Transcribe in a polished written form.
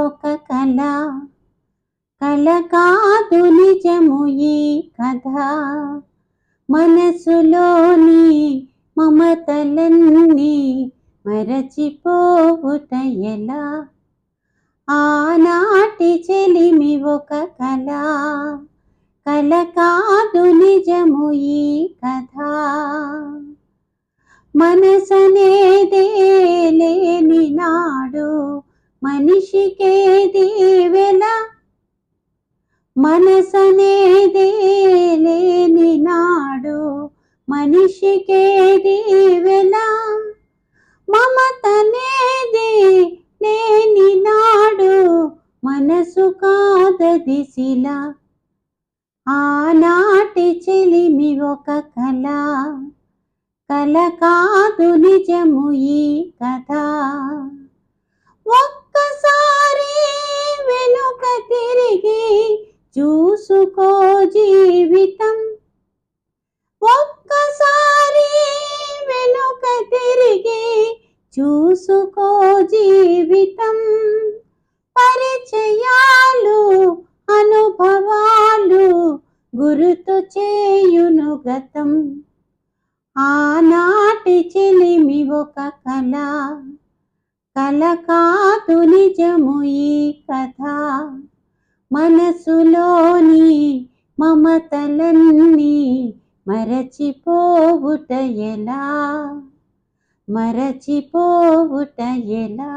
ఒక కళ, కళ కాదు నిజము ఈ కథ. మనసులోని మమతలన్నీ మరచిపోవుట ఎలా? ఆనాటి చెలిమి ఒక కళ, కళ కాదు నిజము ఈ కథ. మనసనేదే లేని నాడు మనిషికేది వెల. మనసనేదే లేని నాడు మనిషికేది వెల. మమతనేది లేని నాడు మనసు కాదది శిల. ఆనాటి చెలిమి ఒక కళ, కళ కాదు నిజము ఈ కథ. ఒక్కసారి వెనుక తిరిగి చూసుకో జీవితం. ఒక్కసారి వెనుక తిరిగి చూసుకో జీవితం. పరిచయాలు అనుభవాలు గుర్తు చేయును గతం. ఆనాటి చెలిమి ఒక కళ, కళ కాదు నిజము ఈ కథ. మనసులోని మమతలన్నీ మరచిపోవుట ఎలా? మరచిపోవుట ఎలా?